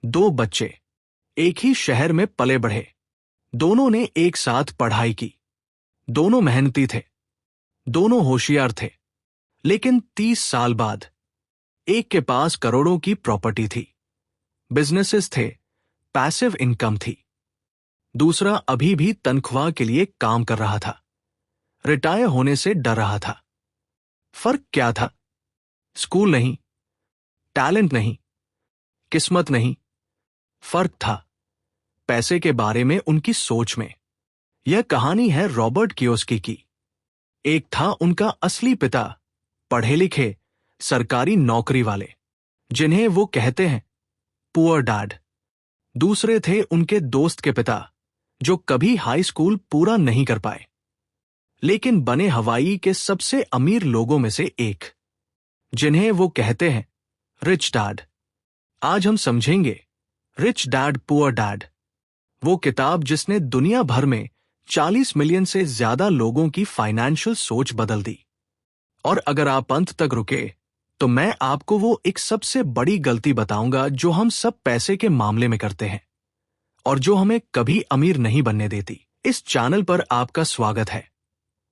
दो बच्चे एक ही शहर में पले बढ़े। दोनों ने एक साथ पढ़ाई की। दोनों मेहनती थे। दोनों होशियार थे। लेकिन 30 साल बाद एक के पास करोड़ों की प्रॉपर्टी थी, बिजनेसेस थे, पैसिव इनकम थी। दूसरा अभी भी तनख्वाह के लिए काम कर रहा था, रिटायर होने से डर रहा था। फर्क क्या था? स्कूल नहीं, टैलेंट नहीं, किस्मत नहीं। फर्क था पैसे के बारे में उनकी सोच में। यह कहानी है रॉबर्ट कियोस्की की। एक था उनका असली पिता, पढ़े लिखे, सरकारी नौकरी वाले, जिन्हें वो कहते हैं पुअर डैड। दूसरे थे उनके दोस्त के पिता, जो कभी हाई स्कूल पूरा नहीं कर पाए, लेकिन बने हवाई के सबसे अमीर लोगों में से एक, जिन्हें वो कहते हैं रिच डैड। आज हम समझेंगे रिच डैड पुअर डैड, वो किताब जिसने दुनिया भर में 40 मिलियन से ज्यादा लोगों की फाइनेंशियल सोच बदल दी। और अगर आप अंत तक रुके तो मैं आपको वो एक सबसे बड़ी गलती बताऊंगा जो हम सब पैसे के मामले में करते हैं और जो हमें कभी अमीर नहीं बनने देती। इस चैनल पर आपका स्वागत है,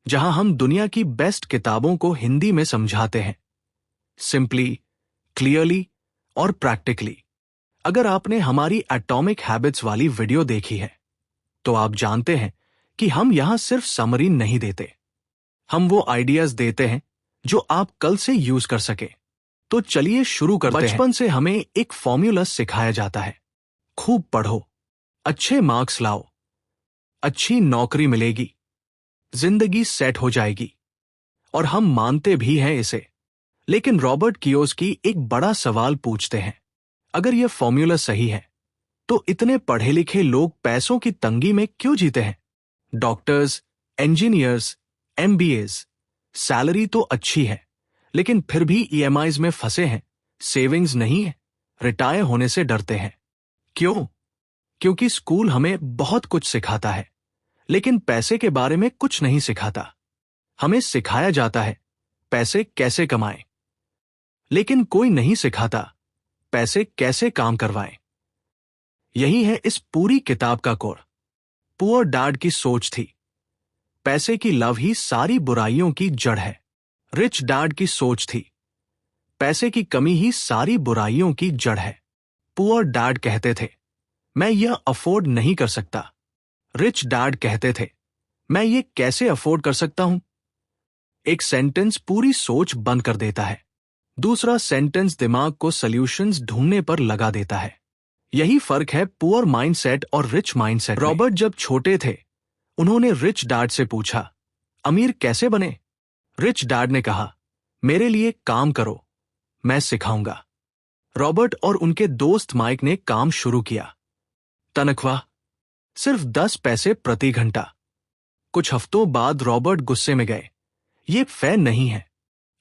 जहां हम दुनिया की बेस्ट किताबों को हिंदी में समझाते हैं, सिंपली, क्लियरली और प्रैक्टिकली। अगर आपने हमारी एटॉमिक हैबिट्स वाली वीडियो देखी है तो आप जानते हैं कि हम यहां सिर्फ समरी नहीं देते, हम वो आइडियाज देते हैं जो आप कल से यूज कर सके। तो चलिए शुरू करते हैं। बचपन से हमें एक फॉर्मूला सिखाया जाता है, खूब पढ़ो, अच्छे मार्क्स लाओ, अच्छी नौकरी मिलेगी, जिंदगी सेट हो जाएगी। और हम मानते भी हैं इसे। लेकिन रॉबर्ट कियोस्की एक बड़ा सवाल पूछते हैं, अगर यह फॉर्मूला सही है तो इतने पढ़े लिखे लोग पैसों की तंगी में क्यों जीते हैं? डॉक्टर्स, इंजीनियर्स, एमबीएस, सैलरी तो अच्छी है, लेकिन फिर भी ईएमआईज में फंसे हैं, सेविंग्स नहीं है, रिटायर होने से डरते हैं। क्यों? क्योंकि स्कूल हमें बहुत कुछ सिखाता है, लेकिन पैसे के बारे में कुछ नहीं सिखाता। हमें सिखाया जाता है पैसे कैसे कमाएं, लेकिन कोई नहीं सिखाता पैसे कैसे काम करवाएं। यही है इस पूरी किताब का कोर। पुअर डैड की सोच थी, पैसे की लव ही सारी बुराइयों की जड़ है। रिच डैड की सोच थी, पैसे की कमी ही सारी बुराइयों की जड़ है। पुअर डैड कहते थे, मैं यह अफोर्ड नहीं कर सकता। रिच डैड कहते थे, मैं ये कैसे अफोर्ड कर सकता हूं। एक सेंटेंस पूरी सोच बंद कर देता है, दूसरा सेंटेंस दिमाग को सॉल्यूशंस ढूंढने पर लगा देता है। यही फर्क है पुअर माइंडसेट और रिच माइंडसेट। रॉबर्ट जब छोटे थे उन्होंने रिच डैड से पूछा, अमीर कैसे बने? रिच डैड ने कहा, मेरे लिए काम करो, मैं सिखाऊंगा। रॉबर्ट और उनके दोस्त माइक ने काम शुरू किया। तनख्वाह सिर्फ 10 पैसे प्रति घंटा। कुछ हफ्तों बाद रॉबर्ट गुस्से में गए, ये फेयर नहीं है,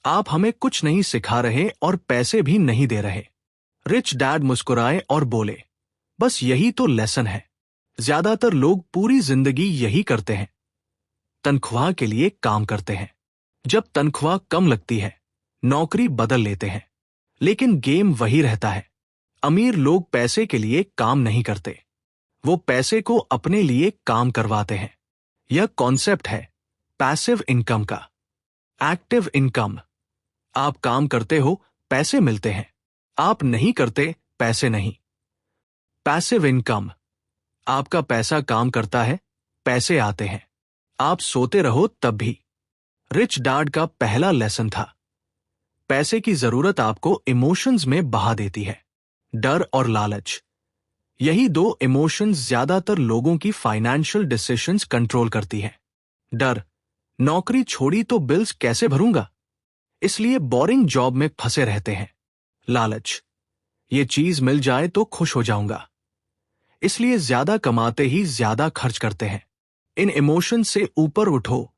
आप हमें कुछ नहीं सिखा रहे और पैसे भी नहीं दे रहे। रिच डैड मुस्कुराए और बोले, बस यही तो लेसन है, ज्यादातर लोग पूरी जिंदगी यही करते हैं, तनख्वाह के लिए काम करते हैं। जब तनख्वाह कम लगती है नौकरी बदल लेते हैं, लेकिन गेम वही रहता है। अमीर लोग पैसे के लिए काम नहीं करते, वो पैसे को अपने लिए काम करवाते हैं। यह कॉन्सेप्ट है पैसिव इनकम का। एक्टिव इनकम, आप काम करते हो, पैसे मिलते हैं, आप नहीं करते, पैसे नहीं। पैसिव इनकम, आपका पैसा काम करता है, पैसे आते हैं, आप सोते रहो तब भी। रिच डैड का पहला लेसन था, पैसे की जरूरत आपको इमोशंस में बहा देती है, डर और लालच। यही दो इमोशंस ज्यादातर लोगों की फाइनेंशियल डिसीजंस कंट्रोल करती है। डर, नौकरी छोड़ी तो बिल्स कैसे भरूंगा, इसलिए बोरिंग जॉब में फंसे रहते हैं। लालच, ये चीज मिल जाए तो खुश हो जाऊंगा, इसलिए ज्यादा कमाते ही ज्यादा खर्च करते हैं। इन इमोशन से ऊपर उठो,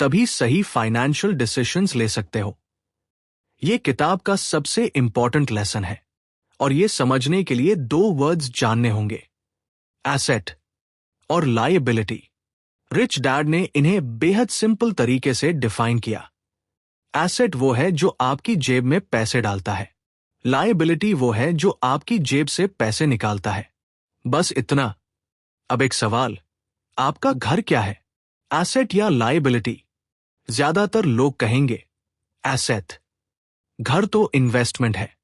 तभी सही फाइनेंशियल डिसीजंस ले सकते हो। ये किताब का सबसे इंपॉर्टेंट लेसन है, और ये समझने के लिए 2 वर्ड्स जानने होंगे, एसेट और लायबिलिटी। रिच डैड ने इन्हें बेहद सिंपल तरीके से डिफाइन किया। एसेट वो है जो आपकी जेब में पैसे डालता है, लायबिलिटी वो है जो आपकी जेब से पैसे निकालता है, बस इतना। अब एक सवाल, आपका घर क्या है, एसेट या लायबिलिटी? ज्यादातर लोग कहेंगे एसेट। घर तो इन्वेस्टमेंट है।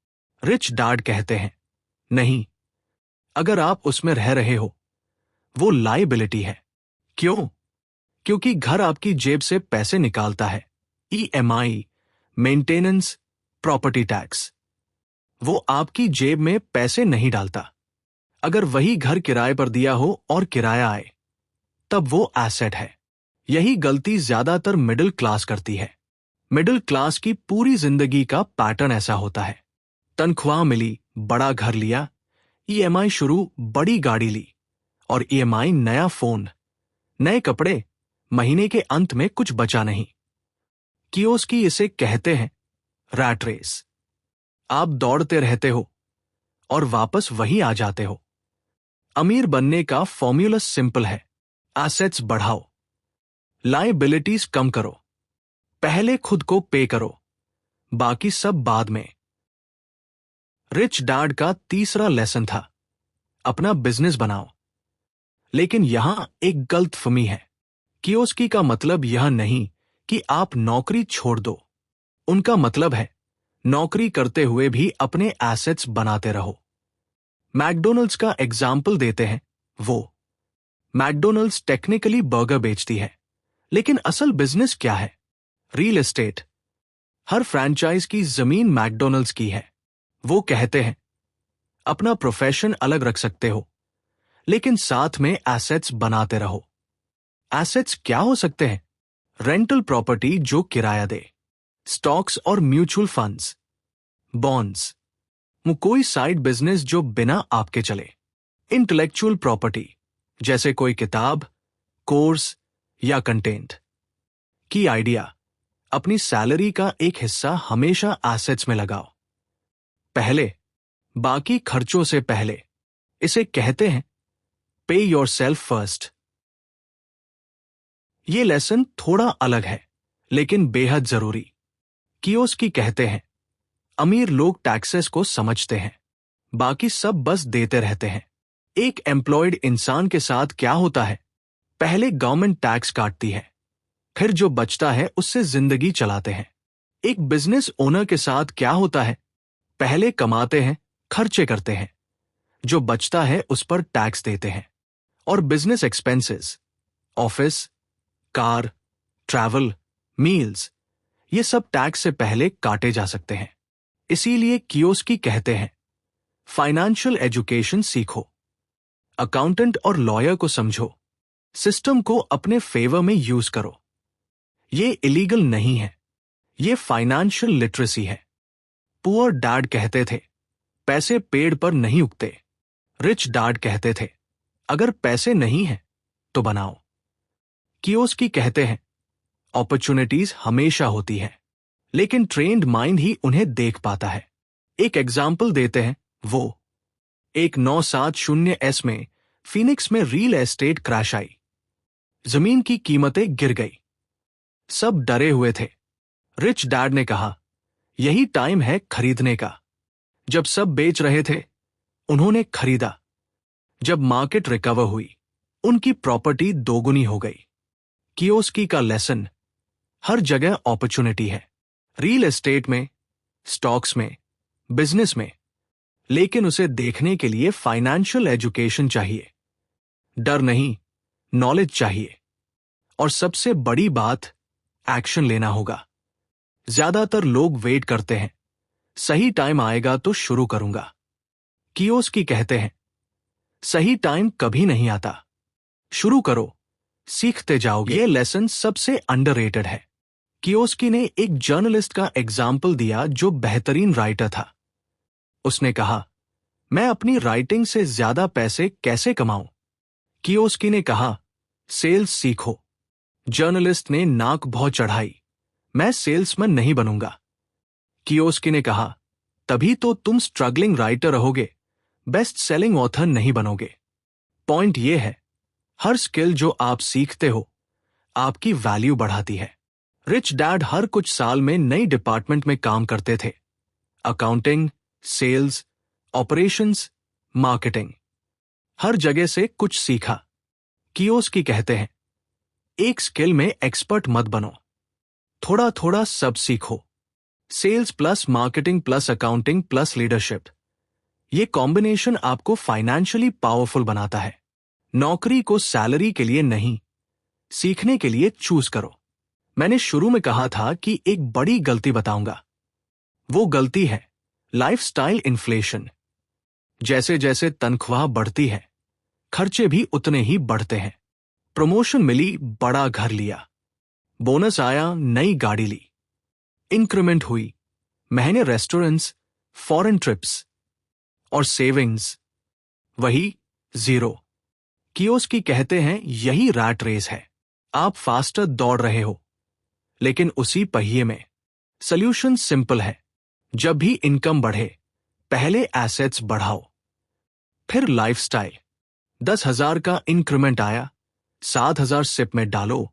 रिच डैड कहते हैं नहीं, अगर आप उसमें रह रहे हो, वो लायबिलिटी है। क्यों? क्योंकि घर आपकी जेब से पैसे निकालता है। EMI, maintenance, property tax. वो आपकी जेब में पैसे नहीं डालता। अगर वही घर किराए पर दिया हो और किराया आए, तब वो एसेट है। यही गलती ज्यादातर मिडिल क्लास करती है। मिडिल क्लास की पूरी जिंदगी का पैटर्न ऐसा होता है। तनख्वाह मिली, बड़ा घर लिया, ईएमआई शुरू, बड़ी गाड़ी ली, और ईएमआई नया फोन, नए कपड़े, महीने के अंत में कुछ बचा नहीं। कियोस्की इसे कहते हैं रैट रेस। आप दौड़ते रहते हो और वापस वही आ जाते हो। अमीर बनने का फॉर्मूला सिंपल है, एसेट्स बढ़ाओ, लायबिलिटीज कम करो, पहले खुद को पे करो, बाकी सब बाद में। रिच डैड का तीसरा लेसन था अपना बिजनेस बनाओ। लेकिन यहां एक गलतफहमी है। कियोस्की का मतलब यह नहीं कि आप नौकरी छोड़ दो। उनका मतलब है नौकरी करते हुए भी अपने एसेट्स बनाते रहो। मैकडोनल्ड्स का एग्जाम्पल देते हैं वो। मैकडोनल्ड्स टेक्निकली बर्गर बेचती है, लेकिन असल बिजनेस क्या है? Real estate. हर फ्रैंचाइज की जमीन मैकडोनल्ड्स की है। वो कहते हैं अपना प्रोफेशन अलग रख सकते हो, लेकिन साथ में एसेट्स बनाते रहो। एसेट्स क्या हो सकते हैं? रेंटल प्रॉपर्टी जो किराया दे, स्टॉक्स और म्यूचुअल फंड्स, बॉन्ड्स, कोई साइड बिजनेस जो बिना आपके चले, इंटेलेक्चुअल प्रॉपर्टी जैसे कोई किताब, कोर्स या कंटेंट। की आइडिया, अपनी सैलरी का एक हिस्सा हमेशा एसेट्स में लगाओ, पहले, बाकी खर्चों से पहले। इसे कहते हैं पे योरसेल्फ फर्स्ट। ये लेसन थोड़ा अलग है, लेकिन बेहद जरूरी। कियोस्की कहते हैं अमीर लोग टैक्सेस को समझते हैं, बाकी सब बस देते रहते हैं। एक एम्प्लॉयड इंसान के साथ क्या होता है? पहले गवर्नमेंट टैक्स काटती है, फिर जो बचता है उससे जिंदगी चलाते हैं। एक बिजनेस ओनर के साथ क्या होता है? पहले कमाते हैं, खर्चे करते हैं, जो बचता है उस पर टैक्स देते हैं। और business expenses, office, car, travel, meals, ये सब टैक्स से पहले काटे जा सकते हैं। इसीलिए कियोस्की कहते हैं फाइनेंशियल एजुकेशन सीखो, अकाउंटेंट और लॉयर को समझो, सिस्टम को अपने फेवर में यूज करो। ये इलीगल नहीं है, ये फाइनेंशियल लिटरेसी है। पुअर डैड कहते थे पैसे पेड़ पर नहीं उगते। रिच डैड कहते थे अगर पैसे नहीं है तो बनाओ। कियोस्की कहते हैं अपॉर्चुनिटीज हमेशा होती है, लेकिन ट्रेन्ड माइंड ही उन्हें देख पाता है। एक एग्जाम्पल देते हैं वो। एक 970S में फीनिक्स में रियल एस्टेट क्रैश आई। जमीन की कीमतें गिर गई। सब डरे हुए थे। रिच डैड ने कहा यही टाइम है खरीदने का। जब सब बेच रहे थे, उन्होंने खरीदा। जब मार्केट रिकवर हुई, उनकी प्रॉपर्टी दोगुनी हो गई। कियोस्की का लेसन, हर जगह अपॉर्चुनिटी है, रियल एस्टेट में, स्टॉक्स में, बिजनेस में, लेकिन उसे देखने के लिए फाइनेंशियल एजुकेशन चाहिए। डर नहीं, नॉलेज चाहिए। और सबसे बड़ी बात, एक्शन लेना होगा। ज्यादातर लोग वेट करते हैं, सही टाइम आएगा तो शुरू करूंगा। कियोस्की कहते हैं सही टाइम कभी नहीं आता, शुरू करो, सीखते जाओगे। ये लेसन सबसे अंडररेटेड है। कियोस्की ने एक जर्नलिस्ट का एग्जाम्पल दिया जो बेहतरीन राइटर था। उसने कहा मैं अपनी राइटिंग से ज्यादा पैसे कैसे कमाऊं? कियोस्की ने कहा सेल्स सीखो। जर्नलिस्ट ने नाक बहुत चढ़ाई, मैं सेल्समैन नहीं बनूंगा। कियोस्की ने कहा तभी तो तुम स्ट्रगलिंग राइटर रहोगे, बेस्ट सेलिंग ऑथर नहीं बनोगे। पॉइंट ये है, हर स्किल जो आप सीखते हो आपकी वैल्यू बढ़ाती है। रिच डैड हर कुछ साल में नई डिपार्टमेंट में काम करते थे। अकाउंटिंग, सेल्स, ऑपरेशंस, मार्केटिंग, हर जगह से कुछ सीखा। कियोस्की कहते हैं, एक स्किल में एक्सपर्ट मत बनो, थोड़ा थोड़ा सब सीखो। Sales plus marketing plus accounting plus leadership, ये कॉम्बिनेशन आपको फाइनेंशियली पावरफुल बनाता है। नौकरी को सैलरी के लिए नहीं, सीखने के लिए चूज करो। मैंने शुरू में कहा था कि एक बड़ी गलती बताऊंगा। वो गलती है लाइफस्टाइल इन्फ्लेशन। जैसे जैसे तनख्वाह बढ़ती है, खर्चे भी उतने ही बढ़ते हैं। प्रमोशन मिली, बड़ा घर लिया, बोनस आया, नई गाड़ी ली, इंक्रीमेंट हुई, महंगे रेस्टोरेंट्स, फॉरेन ट्रिप्स, और सेविंग्स वही जीरो। कियोस्की कहते हैं, यही रैट रेस है। आप फास्टर दौड़ रहे हो, लेकिन उसी पहिए में। सॉल्यूशन सिंपल है, जब भी इनकम बढ़े, पहले एसेट्स बढ़ाओ, फिर लाइफस्टाइल। 10,000 का इंक्रीमेंट आया, 7,000 सिप में डालो,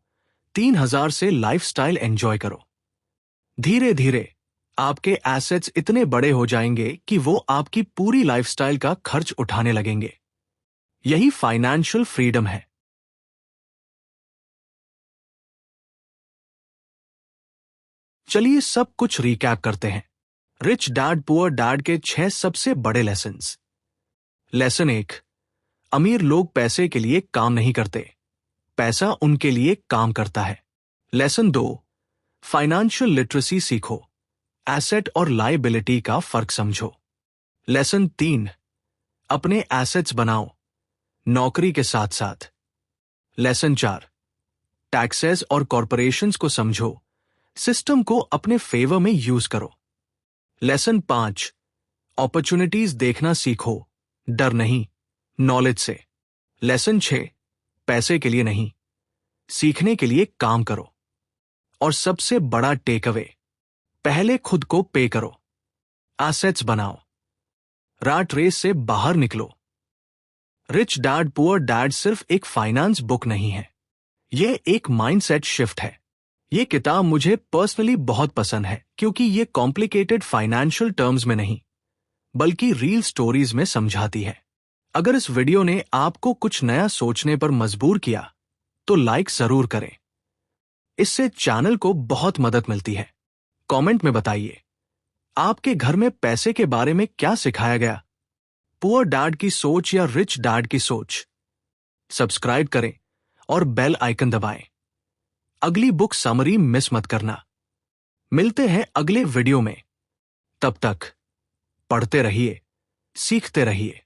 3,000 से लाइफस्टाइल एंजॉय करो। धीरे धीरे आपके एसेट्स इतने बड़े हो जाएंगे कि वो आपकी पूरी लाइफस्टाइल का खर्च उठाने लगेंगे। यही फाइनेंशियल फ्रीडम है। चलिए सब कुछ रिकैप करते हैं। रिच डैड पुअर डैड के 6 सबसे बड़े लेसन्स। लेसन 1, अमीर लोग पैसे के लिए काम नहीं करते, पैसा उनके लिए काम करता है। लेसन 2, फाइनेंशियल लिटरेसी सीखो, एसेट और लायबिलिटी का फर्क समझो। लेसन 3, अपने एसेट्स बनाओ, नौकरी के साथ साथ। लेसन 4, टैक्सेस और कॉरपोरेशंस को समझो, सिस्टम को अपने फेवर में यूज करो। लेसन 5, अपॉर्चुनिटीज देखना सीखो, डर नहीं, नॉलेज से। लेसन 6, पैसे के लिए नहीं, सीखने के लिए काम करो। और सबसे बड़ा टेक अवे, पहले खुद को पे करो, एसेट्स बनाओ, रैट रेस से बाहर निकलो। रिच डैड पुअर डैड सिर्फ एक फाइनेंस बुक नहीं है, यह एक माइंडसेट शिफ्ट है। यह किताब मुझे पर्सनली बहुत पसंद है क्योंकि यह कॉम्प्लिकेटेड फाइनेंशियल टर्म्स में नहीं, बल्कि रियल स्टोरीज में समझाती है। अगर इस वीडियो ने आपको कुछ नया सोचने पर मजबूर किया, तो लाइक जरूर करें। इससे चैनल को बहुत मदद मिलती है। कमेंट में बताइए, आपके घर में पैसे के बारे में क्या सिखाया गया? पुअर डैड की सोच या रिच डैड की सोच? सब्सक्राइब करें और बेल आइकन दबाएं। अगली बुक समरी मिस मत करना। मिलते हैं अगले वीडियो में। तब तक पढ़ते रहिए, सीखते रहिए।